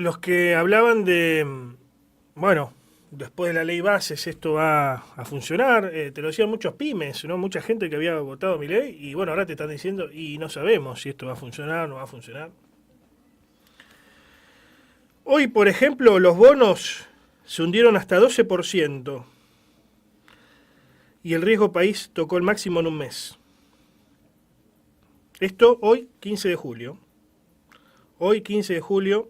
los que hablaban de, bueno, después de la ley bases esto va a funcionar, te lo decían muchos pymes, ¿no? Mucha gente que había votado mi ley y bueno, ahora te están diciendo y no sabemos si esto va a funcionar o no va a funcionar. Hoy, por ejemplo, los bonos se hundieron hasta 12% y el riesgo país tocó el máximo en un mes. Esto hoy, 15 de julio. Hoy, 15 de julio,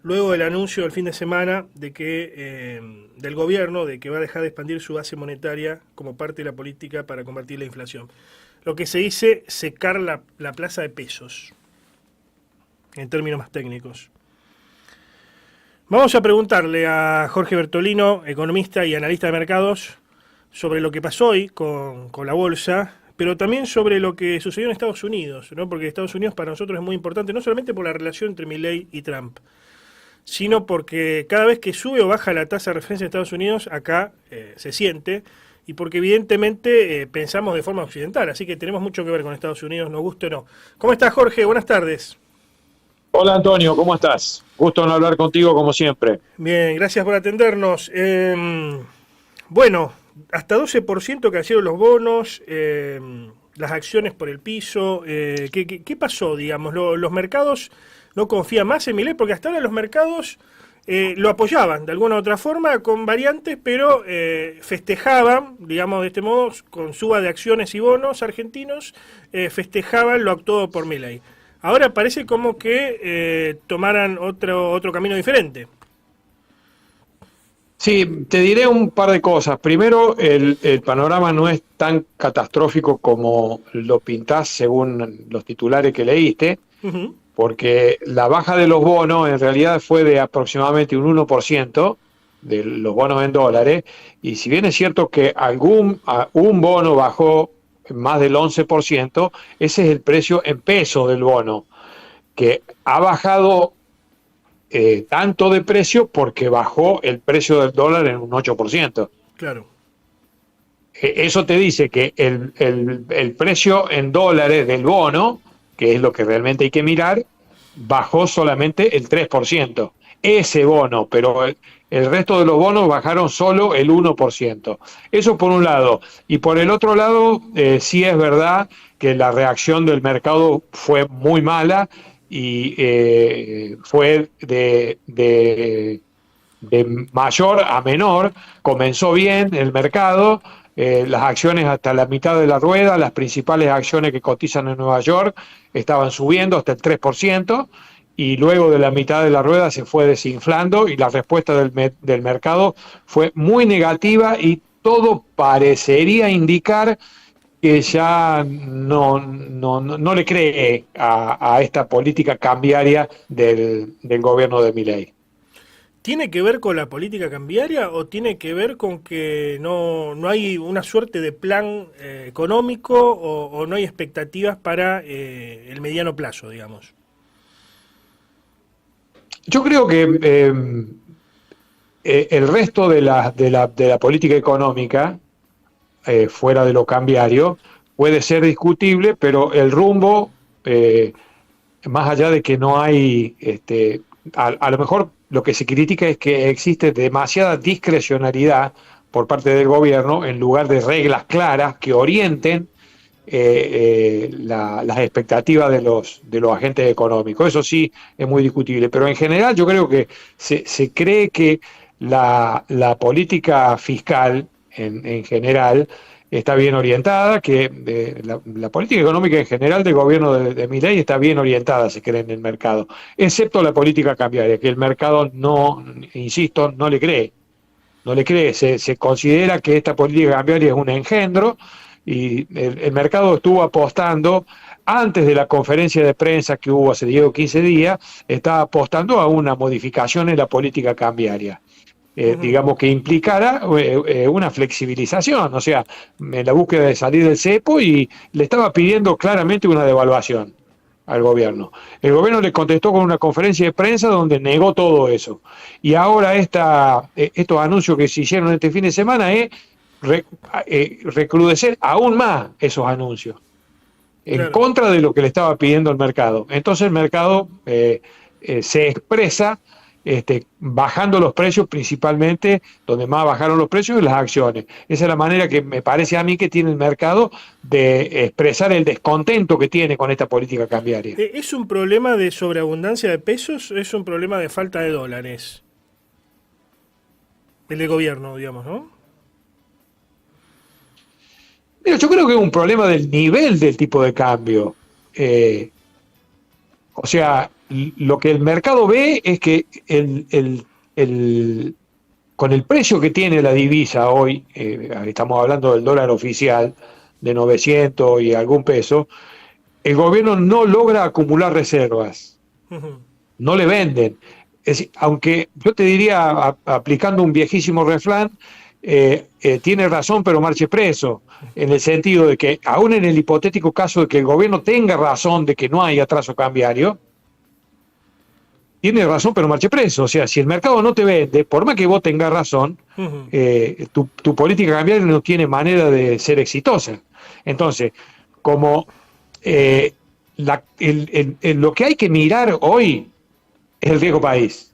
luego del anuncio del fin de semana de que del gobierno de que va a dejar de expandir su base monetaria como parte de la política para combatir la inflación. Lo que se dice secar la plaza de pesos, en términos más técnicos. Vamos a preguntarle a Jorge Bertolino, economista y analista de mercados, sobre lo que pasó hoy con la bolsa, pero también sobre lo que sucedió en Estados Unidos, ¿no? Porque Estados Unidos para nosotros es muy importante, no solamente por la relación entre Milley y Trump, sino porque cada vez que sube o baja la tasa de referencia de Estados Unidos, acá se siente, y porque evidentemente pensamos de forma occidental, así que tenemos mucho que ver con Estados Unidos, nos guste o no. ¿Cómo estás, Jorge? Buenas tardes. Hola Antonio, ¿cómo estás? Gusto en hablar contigo como siempre. Bien, gracias por atendernos. Bueno, hasta 12% cayeron los bonos, las acciones por el piso. ¿Qué pasó, digamos? Los mercados no confían más en Milei porque hasta ahora los mercados lo apoyaban de alguna u otra forma con variantes, pero festejaban, digamos de este modo, con suba de acciones y bonos argentinos, festejaban lo actuado por Milei. Ahora parece como que tomaran otro camino diferente. Sí, te diré un par de cosas. Primero, el panorama no es tan catastrófico como lo pintás según los titulares que leíste, Ujú. porque la baja de los bonos en realidad fue de aproximadamente un 1% de los bonos en dólares, y si bien es cierto que un bono bajó más del 11%, ese es el precio en pesos del bono, que ha bajado tanto de precio porque bajó el precio del dólar en un 8%. Claro, Eso te dice que el precio en dólares del bono, que es lo que realmente hay que mirar, bajó solamente el 3%. Ese bono, pero el resto de los bonos bajaron solo el 1%. Eso por un lado. Y por el otro lado, sí es verdad que la reacción del mercado fue muy mala y fue de mayor a menor. Comenzó bien el mercado, las acciones hasta la mitad de la rueda, las principales acciones que cotizan en Nueva York estaban subiendo hasta el 3%, y luego de la mitad de la rueda se fue desinflando y la respuesta del mercado fue muy negativa, y todo parecería indicar que ya no le cree a esta política cambiaria del gobierno de Milei. ¿tiene que ver con la política cambiaria o tiene que ver con que no hay una suerte de plan económico o no hay expectativas para el mediano plazo, digamos? Yo creo que el resto de la política económica, fuera de lo cambiario, puede ser discutible, pero el rumbo, más allá de que no hay, a lo mejor lo que se critica es que existe demasiada discrecionalidad por parte del gobierno en lugar de reglas claras que orienten las expectativas de los agentes económicos. Eso sí es muy discutible, pero en general yo creo que se cree que la política fiscal en general está bien orientada, que la política económica en general del gobierno de Milei está bien orientada, se cree, en el mercado, excepto la política cambiaria, que el mercado no, insisto, no le cree, se considera que esta política cambiaria es un engendro, y el mercado estuvo apostando, antes de la conferencia de prensa que hubo hace 10 o 15 días, estaba apostando a una modificación en la política cambiaria. Ujú. Digamos que implicara una flexibilización, o sea, en la búsqueda de salir del cepo, y le estaba pidiendo claramente una devaluación al gobierno. El gobierno le contestó con una conferencia de prensa donde negó todo eso. Y ahora estos anuncios que se hicieron este fin de semana es re, recrudecer aún más esos anuncios, en Claro. contra de lo que le estaba pidiendo el mercado. Entonces el mercado se expresa bajando los precios principalmente, donde más bajaron los precios en las acciones. Esa es la manera que me parece a mí que tiene el mercado de expresar el descontento que tiene con esta política cambiaria. ¿Es un problema de sobreabundancia de pesos o es un problema de falta de dólares? El de gobierno, digamos, ¿no? Mira, yo creo que es un problema del nivel del tipo de cambio. O sea, lo que el mercado ve es que con el precio que tiene la divisa hoy, estamos hablando del dólar oficial de 900 y algún peso, el gobierno no logra acumular reservas, no le venden. Es decir, aunque yo te diría, aplicando un viejísimo refrán, tiene razón pero marche preso, en el sentido de que aún en el hipotético caso de que el gobierno tenga razón de que no hay atraso cambiario, tiene razón pero marche preso. O sea, si el mercado no te vende, por más que vos tengas razón, tu política cambiaria no tiene manera de ser exitosa. Entonces, como lo que hay que mirar hoy es el riesgo país,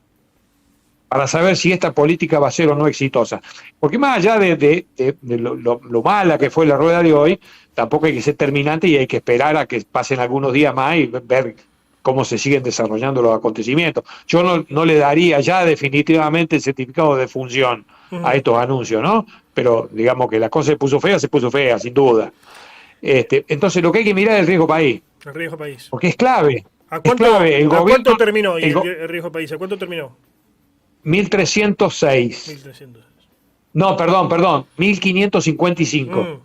para saber si esta política va a ser o no exitosa. Porque más allá de lo mala que fue la rueda de hoy, tampoco hay que ser terminante y hay que esperar a que pasen algunos días más y ver cómo se siguen desarrollando los acontecimientos. Yo no le daría ya definitivamente el certificado de función a estos anuncios, ¿no? Pero digamos que la cosa se puso fea, sin duda. Entonces lo que hay que mirar es el riesgo país. El riesgo país. Porque es clave. ¿A cuánto terminó el riesgo país? ¿A cuánto terminó? 1306. 1300. No, perdón, 1555.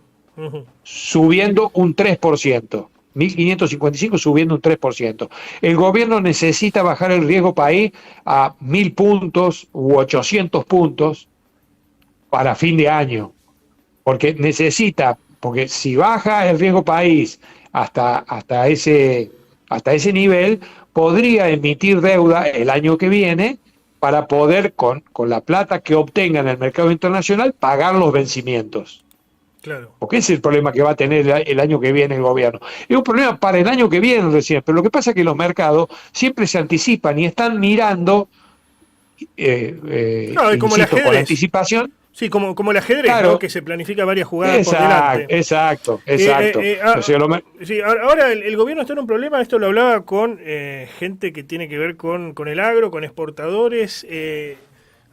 Subiendo un 3%. 1555 subiendo un 3%. El gobierno necesita bajar el riesgo país a 1000 puntos u 800 puntos para fin de año. Porque si baja el riesgo país hasta ese nivel, podría emitir deuda el año que viene para poder, con la plata que obtenga en el mercado internacional, pagar los vencimientos. Claro. Porque ese es el problema que va a tener el año que viene el gobierno. Es un problema para el año que viene recién, pero lo que pasa es que los mercados siempre se anticipan y están mirando, como insisto, con anticipación. Sí, como el ajedrez, claro, ¿no? Que se planifica varias jugadas por delante. Exacto. Sí, ahora el gobierno está en un problema, esto lo hablaba con gente que tiene que ver con el agro, con exportadores.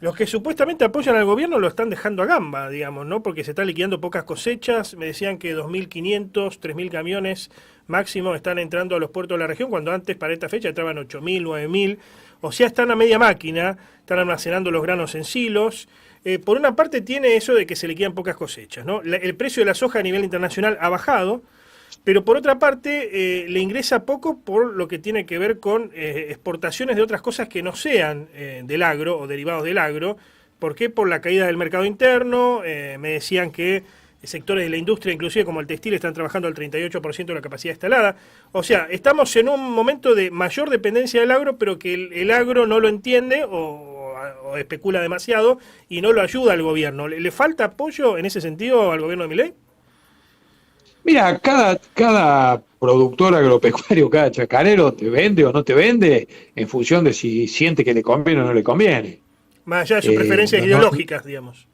Los que supuestamente apoyan al gobierno lo están dejando a gamba, digamos, ¿no? Porque se están liquidando pocas cosechas. Me decían que 2.500, 3.000 camiones máximo están entrando a los puertos de la región, cuando antes para esta fecha entraban 8.000, 9.000. O sea, están a media máquina, están almacenando los granos en silos. Por una parte tiene eso de que se liquidan pocas cosechas, ¿no? El precio de la soja a nivel internacional ha bajado, pero por otra parte le ingresa poco por lo que tiene que ver con exportaciones de otras cosas que no sean del agro o derivados del agro. ¿Por qué? Por la caída del mercado interno. Me decían que sectores de la industria, inclusive como el textil, están trabajando al 38% de la capacidad instalada. O sea, estamos en un momento de mayor dependencia del agro, pero que el agro no lo entiende o especula demasiado y no lo ayuda al gobierno. ¿Le falta apoyo en ese sentido al gobierno de Milei? Mira, cada productor agropecuario, cada chacarero te vende o no te vende en función de si siente que le conviene o no le conviene. Más allá de sus preferencias ideológicas, digamos.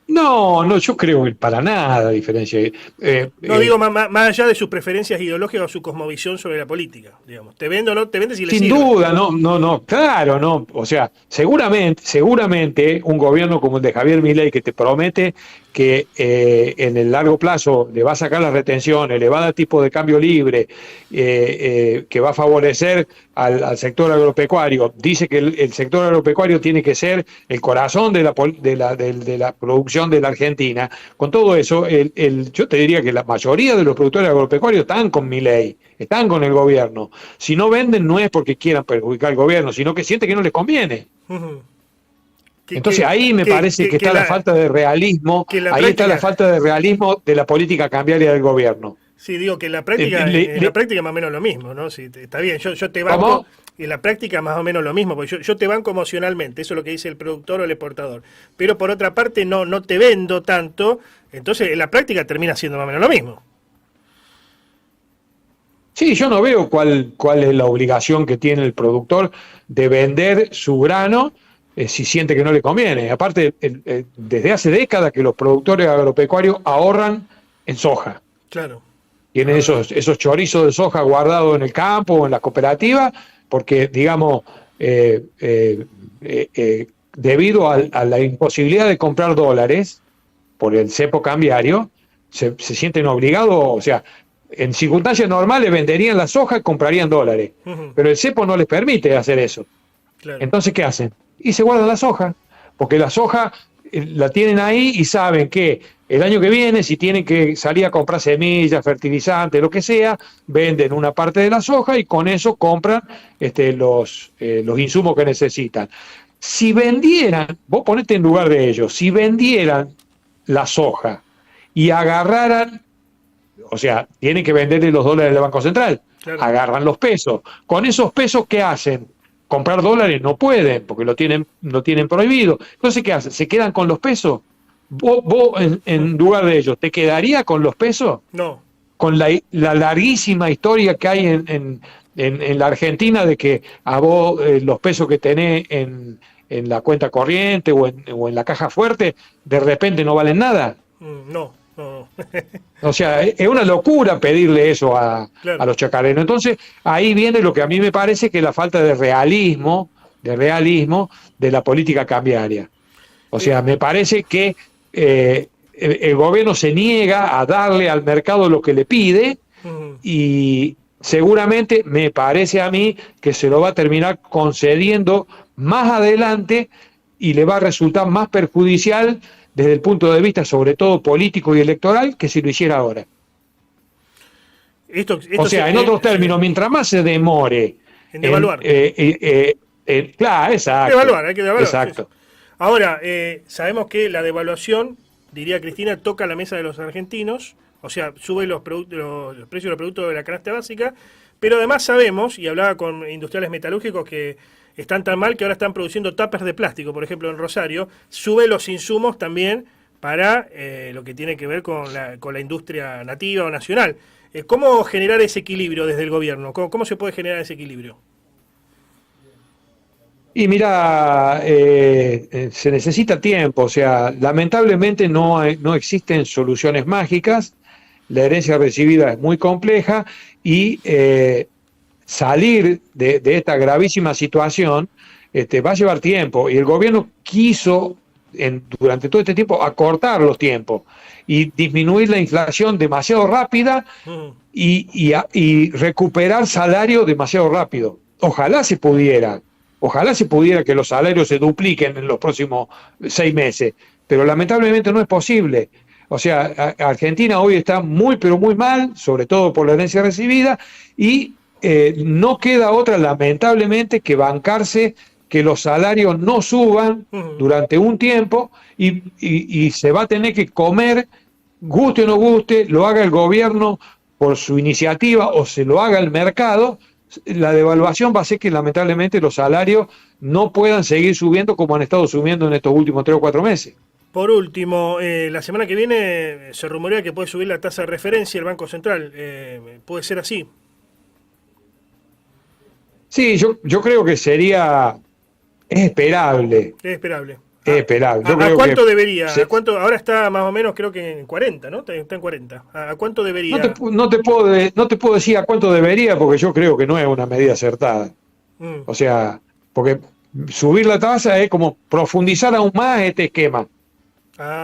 No, yo creo que para nada diferencia. Digo más allá de sus preferencias ideológicas o su cosmovisión sobre la política, digamos. ¿Te vende o no te vende si le sirve? Sin duda, no, claro, no. O sea, seguramente un gobierno como el de Javier Milei que te promete que en el largo plazo le va a sacar las retenciones, le va a dar tipo de cambio libre, que va a favorecer al sector agropecuario. Dice que el sector agropecuario tiene que ser el corazón de la producción de la Argentina. Con todo eso, yo te diría que la mayoría de los productores agropecuarios están con Milei, están con el gobierno. Si no venden no es porque quieran perjudicar al gobierno, sino que sienten que no les conviene. Entonces ahí me parece que está la falta de realismo, está la falta de realismo de la política cambiaria del gobierno. Sí, digo que en la práctica, la práctica más o menos lo mismo, ¿no? Sí, está bien, yo te banco. ¿Cómo? En la práctica más o menos lo mismo, porque yo te banco emocionalmente, eso es lo que dice el productor o el exportador. Pero por otra parte no te vendo tanto, entonces en la práctica termina siendo más o menos lo mismo. Sí, yo no veo cuál es la obligación que tiene el productor de vender su grano si siente que no le conviene. Aparte, desde hace décadas que los productores agropecuarios ahorran en soja. Claro, es Tienen verdad. esos chorizos de soja guardados en el campo o en la cooperativa, porque, digamos, debido a la imposibilidad de comprar dólares por el cepo cambiario, se sienten obligados, o sea, en circunstancias normales venderían la soja y comprarían dólares, Ujú, pero el cepo no les permite hacer eso. claro. Entonces, ¿qué hacen? Y se guardan la soja, porque la soja la tienen ahí y saben que el año que viene, si tienen que salir a comprar semillas, fertilizantes, lo que sea, venden una parte de la soja y con eso compran los insumos que necesitan. Si vendieran, vos ponete en lugar de ellos, si vendieran la soja y agarraran, o sea, tienen que venderle los dólares del Banco Central, Claro. agarran los pesos. Con esos pesos, ¿qué hacen? Comprar dólares no pueden, porque lo tienen prohibido. Entonces, ¿qué hacen? ¿Se quedan con los pesos? Vos Mm, en lugar de ellos, ¿te quedaría con los pesos? no. Con la larguísima historia que hay en la Argentina de que a vos los pesos que tenés en la cuenta corriente o en la caja fuerte, de repente no valen nada. No, no, no. O sea, es una locura pedirle eso a Claro. los chacareros. Entonces, ahí viene lo que a mí me parece que es la falta de realismo de la política cambiaria. O Eh, sea, me parece que el gobierno se niega a darle al mercado lo que le pide ujú. y seguramente me parece a mí que se lo va a terminar concediendo más adelante y le va a resultar más perjudicial desde el punto de vista sobre todo político y electoral que si lo hiciera ahora. O Esto sea, en otros sí, términos, mientras más se demore en en... devaluar. claro, exacto, Devaluar, hay que devaluar. Sí, sí. exacto. Ahora, sabemos que la devaluación, diría Cristina, toca la mesa de los argentinos, o sea, sube los precios de los productos de la canasta básica, pero además sabemos, y hablaba con industriales metalúrgicos que están tan mal que ahora están produciendo tuppers de plástico, por ejemplo, en Rosario, sube los insumos también para lo que tiene que ver con la industria nativa o nacional. ¿Cómo generar ese equilibrio desde el gobierno? ¿Cómo se puede generar ese equilibrio? Y mira, se necesita tiempo, o sea, lamentablemente no existen soluciones mágicas, la herencia recibida es muy compleja y salir de esta gravísima situación va a llevar tiempo y el gobierno quiso durante todo este tiempo acortar los tiempos y disminuir la inflación demasiado rápida Mm, y recuperar salario demasiado rápido. Ojalá se pudiera que los salarios se dupliquen en los próximos 6 meses, pero lamentablemente no es posible. O sea, Argentina hoy está muy, pero muy mal, sobre todo por la herencia recibida, y no queda otra, lamentablemente, que bancarse que los salarios no suban mm. durante un tiempo y se va a tener que comer, guste o no guste, lo haga el gobierno por su iniciativa o se lo haga el mercado, la devaluación va a hacer que lamentablemente los salarios no puedan seguir subiendo como han estado subiendo en estos últimos 3 o 4 meses. Por último, la semana que viene se rumorea que puede subir la tasa de referencia el Banco Central. ¿Puede ser así? Sí, yo creo que es esperable, Es esperable. es esperable. Yo ¿A creo que cuánto debería? ¿A se, cuánto? Ahora está más o menos, creo que en 40, ¿no? Está en 40. ¿A cuánto debería? no te puedo decir a cuánto debería porque yo creo que no es una medida acertada. Mm, O sea, porque subir la tasa es como profundizar aún más este esquema.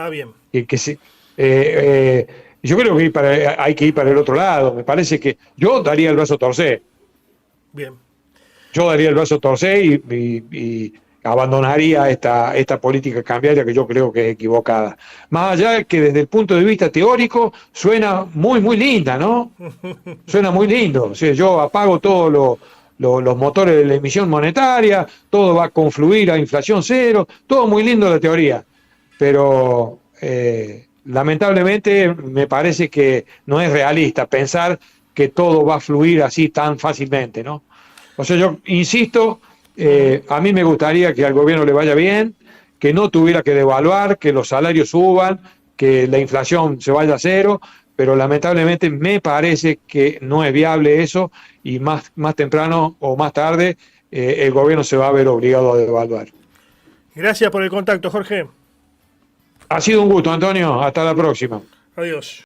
bien. Que yo creo que hay que ir para el otro lado. Me parece que yo daría el brazo a torcer. Bien. Yo daría el brazo a torcer y abandonaría esta política cambiaria que yo creo que es equivocada. Más allá de que desde el punto de vista teórico suena muy, muy linda, ¿no? Suena muy lindo. O sea, yo apago todos los motores de la emisión monetaria, todo va a confluir a inflación cero, todo muy lindo la teoría. Pero lamentablemente me parece que no es realista pensar que todo va a fluir así tan fácilmente, ¿no? O sea, yo insisto, Ujú. a mí me gustaría que al gobierno le vaya bien, que no tuviera que devaluar, que los salarios suban, que la inflación se vaya a cero, pero lamentablemente me parece que no es viable eso y más temprano o más tarde el gobierno se va a ver obligado a devaluar. Gracias por el contacto, Jorge. Ha sido un gusto, Antonio. Hasta la próxima. Adiós.